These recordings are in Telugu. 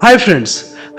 హాయ్ ఫ్రెండ్స్,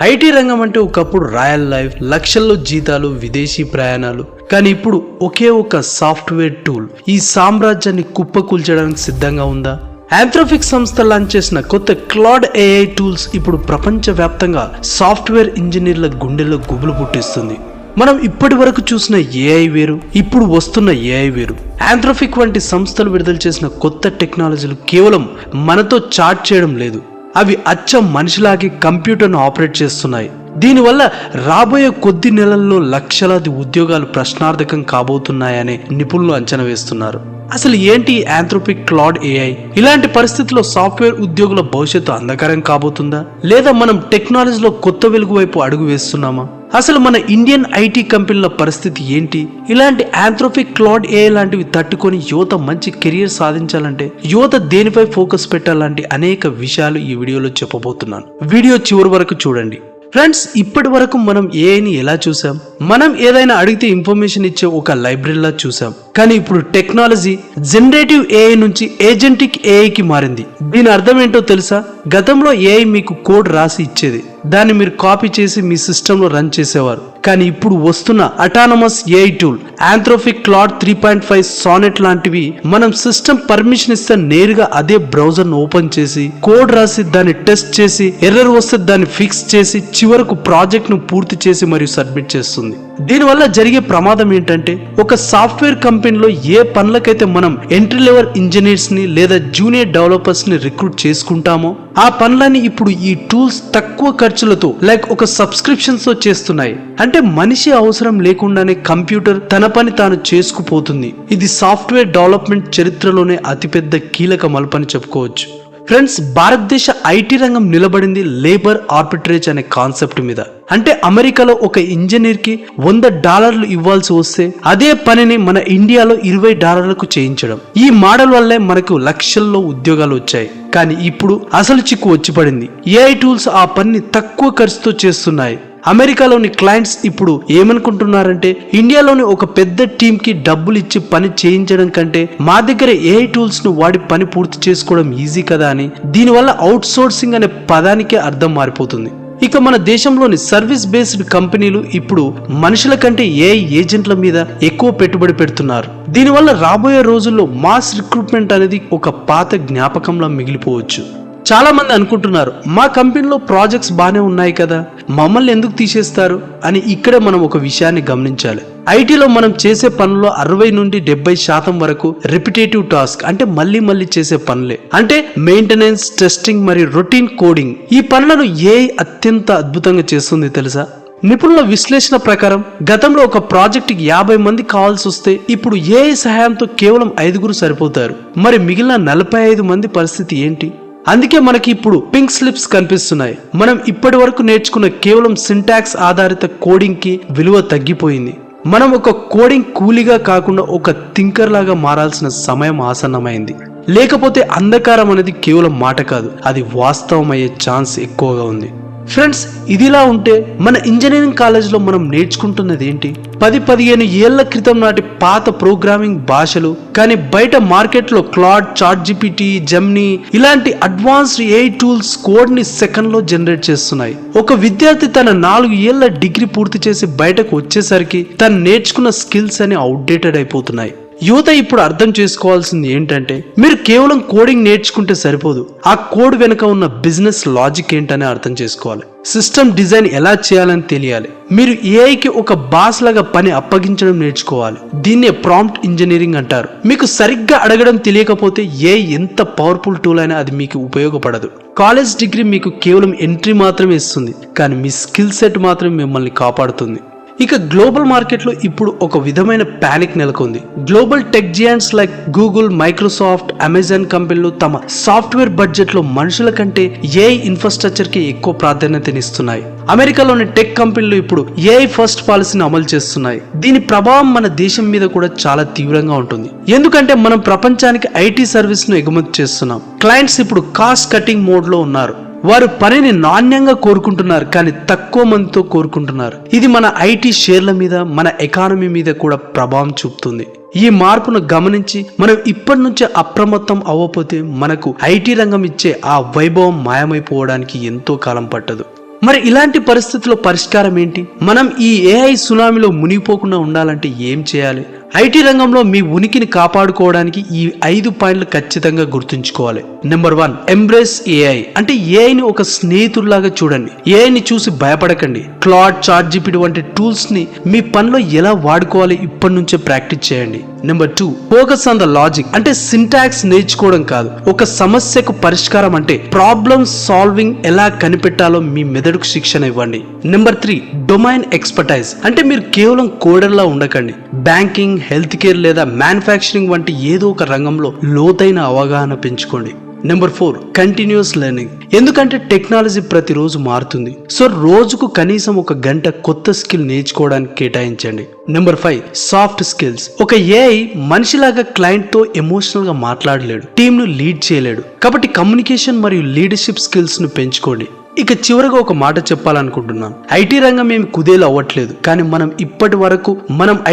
ఐటీ రంగం అంటే ఒకప్పుడు రాయల్ లైఫ్, లక్షల్లో జీతాలు, విదేశీ ప్రయాణాలు. కానీ ఇప్పుడు ఒకే ఒక సాఫ్ట్వేర్ టూల్ ఈ సామ్రాజ్యాన్ని కుప్పకూల్చడానికి సిద్ధంగా ఉందా? ఆంథ్రోపిక్ సంస్థ లాంచ్ చేసిన కొత్త క్లాడ్ ఏఐ టూల్స్ ఇప్పుడు ప్రపంచవ్యాప్తంగా సాఫ్ట్వేర్ ఇంజనీర్ల గుండెల్లో గుబులు పుట్టిస్తుంది. మనం ఇప్పటి వరకు చూసిన ఏఐ వేరు, ఇప్పుడు వస్తున్న ఏఐ వేరు. ఆంథ్రోపిక్ వంటి సంస్థలు విడుదల చేసిన కొత్త టెక్నాలజీలు కేవలం మనతో చాట్ చేయడం లేదు, అవి అచ్చం మనిషిలాగే కంప్యూటర్ను ఆపరేట్ చేస్తున్నాయి. దీనివల్ల రాబోయే కొద్ది నెలల్లో లక్షలాది ఉద్యోగాలు ప్రశ్నార్థకం కాబోతున్నాయని నిపుణులు అంచనా వేస్తున్నారు. అసలు ఏంటి ఆంథ్రోపిక్ క్లాడ్ ఏఐ? ఇలాంటి పరిస్థితుల్లో సాఫ్ట్వేర్ ఉద్యోగుల భవిష్యత్తు అంధకారం కాబోతుందా, లేదా మనం టెక్నాలజీలో కొత్త వెలుగు వైపు అడుగు వేస్తున్నామా? అసలు మన ఇండియన్ ఐటీ కంపెనీల పరిస్థితి ఏంటి? ఇలాంటి ఆంథ్రోపిక్ క్లాడ్ ఏఐ లాంటివి తట్టుకొని యువత మంచి కెరియర్ సాధించాలంటే యువత దేనిపై ఫోకస్ పెట్టాలంటే అనేక విషయాలు ఈ వీడియోలో చెప్పబోతున్నాను. వీడియో చివరి వరకు చూడండి. ఫ్రెండ్స్, ఇప్పటి వరకు మనం ఏఐని ఎలా చూసాం? మనం ఏదైనా అడిగితే ఇన్ఫర్మేషన్ ఇచ్చే ఒక లైబ్రరీలా చూసాం. కానీ ఇప్పుడు టెక్నాలజీ జనరేటివ్ ఏఐ నుంచి ఏజెంటిక్ ఏఐకి మారింది. దీని అర్థం ఏంటో తెలుసా? గతంలో ఏఐ మీకు కోడ్ రాసి ఇచ్చేది, దాన్ని మీరు కాపీ చేసి మీ సిస్టంలో రన్ చేసేవారు. కానీ ఇప్పుడు వస్తున్న autonomous AI tool Anthropic Claude 3.5 Sonnet లాంటివి మనం సిస్టమ్ పర్మిషన్ ఇస్తే నేరుగా అదే బ్రౌజర్ ఓపెన్ చేసి కోడ్ రాసి దాన్ని టెస్ట్ చేసి ఎర్రర్ వస్తే దాన్ని ఫిక్స్ చేసి చివరకు ప్రాజెక్ట్ ను పూర్తి చేసి మరియు సబ్మిట్ చేస్తుంది. దీనివల్ల జరిగే ప్రమాదం ఏంటంటే, ఒక సాఫ్ట్వేర్ కంపెనీలో ఏ పనులకైతే మనం ఎంట్రీ లెవెల్ ఇంజనీర్స్ ని లేదా జూనియర్ డెవలపర్స్ ని రిక్రూట్ చేసుకుంటామో ఆ పనులని ఇప్పుడు ఈ టూల్స్ తక్కువ ఖర్చులతో లైక్ ఒక సబ్స్క్రిప్షన్స్ తో చేస్తున్నాయి. అంటే మనిషి అవసరం లేకుండానే కంప్యూటర్ తన పని తాను చేసుకుపోతుంది. ఇది సాఫ్ట్వేర్ డెవలప్మెంట్ చరిత్రలోనే అతిపెద్ద కీలక మలుపని చెప్పుకోవచ్చు. ఫ్రెండ్స్, భారతదేశ ఐటీ రంగం నిలబడింది లేబర్ ఆర్బిట్రేజ్ అనే కాన్సెప్ట్ మీద. అంటే అమెరికాలో ఒక ఇంజనీర్ కి $100 ఇవ్వాల్సి వస్తే అదే పనిని మన ఇండియాలో $20 చేయించడం. ఈ మోడల్ వల్లే మనకు లక్షల్లో ఉద్యోగాలు వచ్చాయి. కానీ ఇప్పుడు అసలు చిక్కు వచ్చి పడింది. ఏఐ టూల్స్ ఆ పనిని తక్కువ ఖర్చుతో చేస్తున్నాయి. అమెరికాలోని క్లయింట్స్ ఇప్పుడు ఏమనుకుంటున్నారంటే, ఇండియాలోని ఒక పెద్ద టీమ్ కి డబ్బులు ఇచ్చి పని చేయించడం కంటే మా దగ్గర ఏఐ టూల్స్ ను వాడి పని పూర్తి చేసుకోవడం ఈజీ కదా అని. దీనివల్ల అవుట్ సోర్సింగ్ అనే పదానికే అర్థం మారిపోతుంది. ఇక మన దేశంలోని సర్వీస్ బేస్డ్ కంపెనీలు ఇప్పుడు మనుషుల కంటే ఏఐ ఏజెంట్ల మీద ఎక్కువ పెట్టుబడి పెడుతున్నారు. దీనివల్ల రాబోయే రోజుల్లో మాస్ రిక్రూట్మెంట్ అనేది ఒక పాత జ్ఞాపకంలా మిగిలిపోవచ్చు. చాలా మంది అనుకుంటున్నారు, మా కంపెనీలో ప్రాజెక్ట్స్ బాగానే ఉన్నాయి కదా, మమ్మల్ని ఎందుకు తీసేస్తారు అని. ఇక్కడే మనం ఒక విషయాన్ని గమనించాలి. ఐటీలో మనం చేసే పనుల్లో 60 నుండి 70% వరకు రిపిటేటివ్ టాస్క్, అంటే మళ్ళీ చేసే పనులే. అంటే మెయింటెనెన్స్, టెస్టింగ్ మరియు రొటీన్ కోడింగ్. ఈ పనులను ఏఐ అత్యంత అద్భుతంగా చేస్తుంది తెలుసా? నిపుణుల విశ్లేషణ ప్రకారం గతంలో ఒక ప్రాజెక్ట్ కి 50 మంది కావాల్సి వస్తే ఇప్పుడు ఏఐ సహాయంతో కేవలం 5 సరిపోతారు. మరి మిగిలిన 45 మంది పరిస్థితి ఏంటి? అందుకే మనకి ఇప్పుడు పింక్ స్లిప్స్ కనిపిస్తున్నాయి. మనం ఇప్పటి వరకు నేర్చుకున్న కేవలం సింటాక్స్ ఆధారిత కోడింగ్ కి విలువ తగ్గిపోయింది. మనం ఒక కోడింగ్ కూలీగా కాకుండా ఒక థింకర్ లాగా మారాల్సిన సమయం ఆసన్నమైంది. లేకపోతే అంధకారం అనేది కేవలం మాట కాదు, అది వాస్తవమయ్యే ఛాన్స్ ఎక్కువగా ఉంది. ఫ్రెండ్స్, ఇదిలా ఉంటే మన ఇంజనీరింగ్ కాలేజ్లో మనం నేర్చుకుంటున్నది ఏంటి? 10-15 ఏళ్ల క్రితం నాటి పాత ప్రోగ్రామింగ్ భాషలు. కానీ బయట మార్కెట్లో క్లాడ్, చాట్‌జిపిటి, జెమిని ఇలాంటి అడ్వాన్స్డ్ ఏఐ టూల్స్ కోడ్ ని సెకండ్ లో జనరేట్ చేస్తున్నాయి. ఒక విద్యార్థి తన 4 ఏళ్ల డిగ్రీ పూర్తి చేసి బయటకు వచ్చేసరికి తను నేర్చుకున్న స్కిల్స్ అని అవుట్డేటెడ్ అయిపోతున్నాయి. యువత ఇప్పుడు అర్థం చేసుకోవాల్సింది ఏంటంటే, మీరు కేవలం కోడింగ్ నేర్చుకుంటే సరిపోదు, ఆ కోడ్ వెనుక ఉన్న బిజినెస్ లాజిక్ ఏంటనే అర్థం చేసుకోవాలి. సిస్టమ్ డిజైన్ ఎలా చేయాలని తెలియాలి. మీరు ఏఐకి ఒక బాస్ లాగా పని అప్పగించడం నేర్చుకోవాలి. దీన్నే ప్రాంప్ట్ ఇంజనీరింగ్ అంటారు. మీకు సరిగ్గా అడగడం తెలియకపోతే ఏఐ ఎంత పవర్ఫుల్ టూల్ అయినా అది మీకు ఉపయోగపడదు. కాలేజ్ డిగ్రీ మీకు కేవలం ఎంట్రీ మాత్రమే ఇస్తుంది, కానీ మీ స్కిల్ సెట్ మాత్రం మిమ్మల్ని కాపాడుతుంది. ఇక గ్లోబల్ మార్కెట్లో ఇప్పుడు ఒక విధమైన ప్యానిక్ నెలకొంది. Global tech giants like Google, Microsoft, Amazon కంపెనీలు తమ సాఫ్ట్వేర్ బడ్జెట్ లో మనుషుల కంటే ఏఐ ఇన్ఫ్రాస్ట్రక్చర్ కి ఎక్కువ ప్రాధాన్యతనిస్తున్నాయి. అమెరికాలోని టెక్ కంపెనీలు ఇప్పుడు ఏఐ ఫస్ట్ పాలసీని అమలు చేస్తున్నాయి. దీని ప్రభావం మన దేశం మీద కూడా చాలా తీవ్రంగా ఉంటుంది. ఎందుకంటే మనం ప్రపంచానికి ఐటీ సర్వీస్ ను ఎగుమతి చేస్తున్నాం. క్లయింట్స్ ఇప్పుడు కాస్ట్ కటింగ్ మోడ్ లో ఉన్నారు. వారు పనిని నాణ్యంగా కోరుకుంటున్నారు, కానీ తక్కువ మందితో కోరుకుంటున్నారు. ఇది మన ఐటీ షేర్ల మీద, మన ఎకానమీ మీద కూడా ప్రభావం చూపుతుంది. ఈ మార్పును గమనించి మనం ఇప్పటి నుంచే అప్రమత్తం అవ్వకపోతే మనకు ఐటీ రంగం ఇచ్చే ఆ వైభవం మాయమైపోవడానికి ఎంతో కాలం పట్టదు. మరి ఇలాంటి పరిస్థితుల్లో పరిష్కారం ఏంటి? మనం ఈ ఏఐ సునామీలో మునిగిపోకుండా ఉండాలంటే ఏం చేయాలి? ఐటీ రంగంలో మీ ఉనికిని కాపాడుకోవడానికి ఈ 5 పాయింట్లు ఖచ్చితంగా గుర్తుంచుకోవాలి. Number 1, embrace AI. అంటే ఏఐని ఒక స్నేహితుడిలాగా చూడండి. ఏఐని చూసి భయపడకండి. క్లాడ్, చాట్‌జిపిటి వంటి టూల్స్ ని మీ పనిలో ఎలా వాడుకోవాలి ఇప్పటి నుంచే ప్రాక్టీస్ చేయండి. Number 2, focus on the logic. అంటే సింటాక్స్ నేర్చుకోవడం కాదు, ఒక సమస్యకు పరిష్కారం అంటే ప్రాబ్లమ్ సాల్వింగ్ ఎలా కనిపెట్టాలో మీ మెదడుకు శిక్షణ ఇవ్వండి. Number 3, domain expertise. అంటే మీరు కేవలం కోడర్లా ఉండకండి. బ్యాంకింగ్, హెల్త్ కేర్ లేదా మ్యానుఫ్యాక్చరింగ్ వంటి ఏదో ఒక రంగంలో లోతైన అవగాహన పెంచుకోండి. Number 4, continuous learning. ఎందుకంటే టెక్నాలజీ ప్రతిరోజు మారుతుంది. సో రోజుకు కనీసం 1 గంట కొత్త స్కిల్ నేర్చుకోవడానికి కేటాయించండి. Number 5, soft skills. ఒక ఏఐ మనిషిలాగా క్లయింట్ తో ఎమోషనల్ గా మాట్లాడలేడు, టీమ్ ను లీడ్ చేయలేడు. కాబట్టి కమ్యూనికేషన్ మరియు లీడర్షిప్ స్కిల్స్ ను పెంచుకోండి. ఇక చివరిగా ఒక మాట చెప్పాలనుకుంటున్నాను. ఐటీ రంగం ఏమి కుదేలు అవ్వట్లేదు, కానీ మనం ఇప్పటి వరకు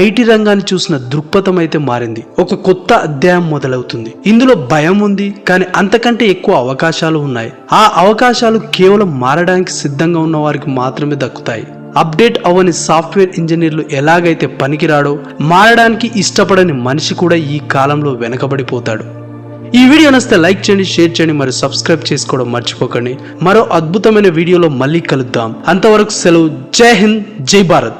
ఐటీ రంగాన్ని చూసిన దృక్పథం అయితే మారింది. ఒక కొత్త అధ్యాయం మొదలవుతుంది. ఇందులో భయం ఉంది, కానీ అంతకంటే ఎక్కువ అవకాశాలు ఉన్నాయి. ఆ అవకాశాలు కేవలం మారడానికి సిద్ధంగా ఉన్న వారికి మాత్రమే దక్కుతాయి. అప్డేట్ అవ్వని సాఫ్ట్వేర్ ఇంజనీర్లు ఎలాగైతే పనికిరాడో, మారడానికి ఇష్టపడని మనిషి కూడా ఈ కాలంలో వెనకబడిపోతాడు. ఈ వీడియో నచ్చితే లైక్ చేయండి, షేర్ చేయండి, మరియు సబ్స్క్రైబ్ చేసుకోవడం మర్చిపోకండి. మరో అద్భుతమైన వీడియోలో మళ్ళీ కలుద్దాం. అంతవరకు సెలవు. జై హింద్, జై భారత్.